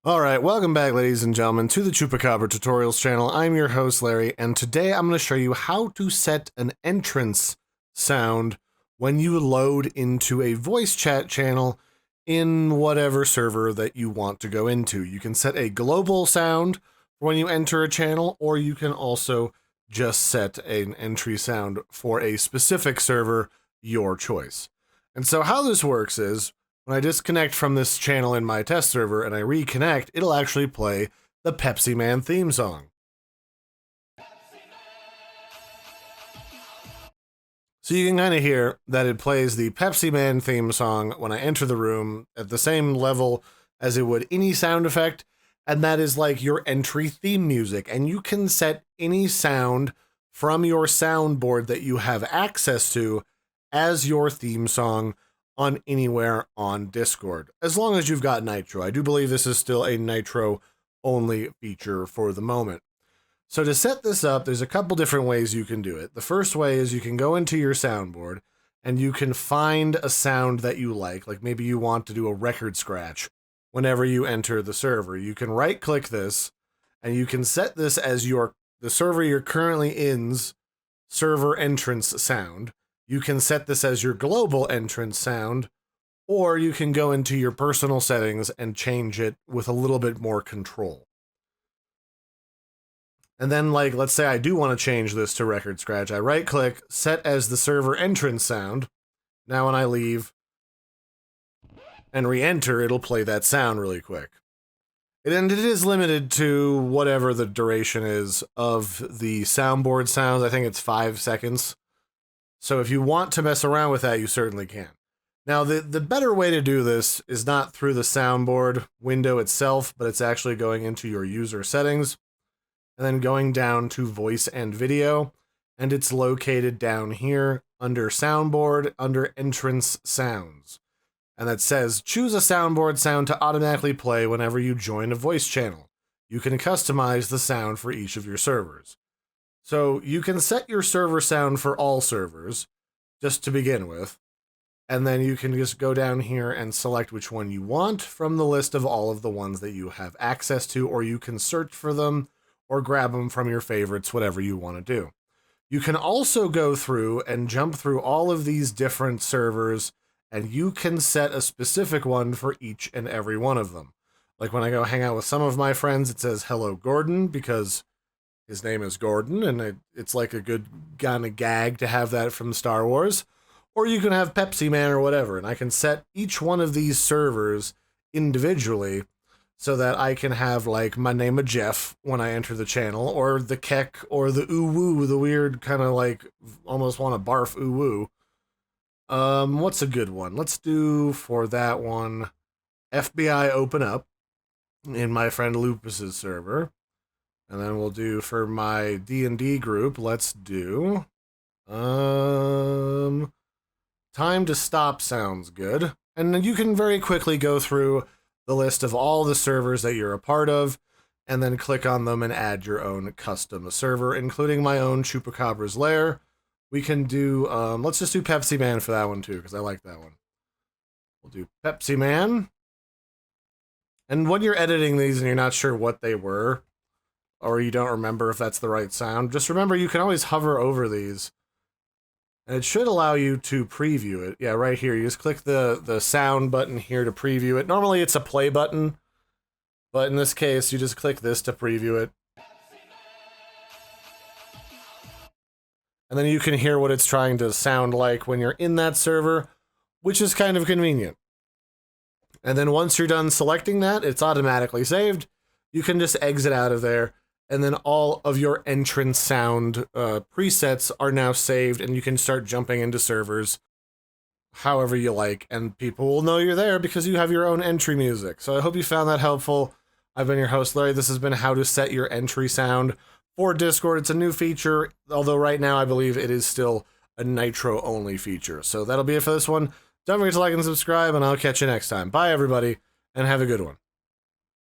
Alright, welcome back ladies and gentlemen to the Chupacabra tutorials channel. I'm your host Larry, and today I'm going to show you how to set an entrance sound when you load into a voice chat channel in whatever server that you want to go into. You can set a global sound when you enter a channel, or you can also just set an entry sound for a specific server, your choice. And so how this works is, when I disconnect from this channel in my test server and I reconnect, it'll actually play the Pepsi Man theme song. So you can kind of hear that it plays the Pepsi Man theme song when I enter the room at the same level as it would any sound effect, and that is like your entry theme music. And you can set any sound from your soundboard that you have access to as your theme song on anywhere on Discord, as long as you've got Nitro. I do believe this is still a Nitro only feature for the moment. So to set this up, there's a couple different ways you can do it. The first way is you can go into your soundboard and you can find a sound that you like maybe you want to do a record scratch whenever you enter the server. You can right click this and you can set this as the server you're currently in's server entrance sound. You can set this as your global entrance sound, or you can go into your personal settings and change it with a little bit more control. And then, let's say I do want to change this to record scratch. I right click, set as the server entrance sound. Now when I leave and re-enter, it'll play that sound really quick. And it is limited to whatever the duration is of the soundboard sounds. I think it's 5 seconds. So if you want to mess around with that, you certainly can. Now, the better way to do this is not through the soundboard window itself, but it's actually going into your user settings and then going down to voice and video. And it's located down here under soundboard, under entrance sounds. And that says, choose a soundboard sound to automatically play whenever you join a voice channel. You can customize the sound for each of your servers. So you can set your server sound for all servers, just to begin with, and then you can just go down here and select which one you want from the list of all of the ones that you have access to, or you can search for them or grab them from your favorites, whatever you want to do. You can also go through and jump through all of these different servers, and you can set a specific one for each and every one of them. Like when I go hang out with some of my friends, it says hello Gordon, because his name is Gordon, and it's like a good kind of gag to have that from Star Wars. Or you can have Pepsi Man or whatever, and I can set each one of these servers individually so that I can have, my name of Jeff when I enter the channel, or the Keck, or the Ooh-Woo, the weird kind of, almost want to barf Ooh-Woo. What's a good one? Let's do, for that one, FBI Open Up in my friend Lupus's server. And then we'll do, for my D&D group, let's do, Time to Stop sounds good. And then you can very quickly go through the list of all the servers that you're a part of, and then click on them and add your own custom server, including my own Chupacabra's Lair. We can do, let's just do Pepsi Man for that one too, because I like that one. We'll do Pepsi Man. And when you're editing these and you're not sure what they were, or you don't remember if that's the right sound, just remember you can always hover over these. And it should allow you to preview it. Yeah, right here. You just click the sound button here to preview it. Normally it's a play button, but in this case, you just click this to preview it. And then you can hear what it's trying to sound like when you're in that server, which is kind of convenient. And then once you're done selecting that, it's automatically saved. You can just exit out of there. And then all of your entrance sound presets are now saved, and you can start jumping into servers however you like, and people will know you're there because you have your own entry music. So I hope you found that helpful. I've been your host, Larry. This has been how to set your entry sound for Discord. It's a new feature, although right now I believe it is still a Nitro-only feature. So that'll be it for this one. Don't forget to like and subscribe, and I'll catch you next time. Bye, everybody, and have a good one.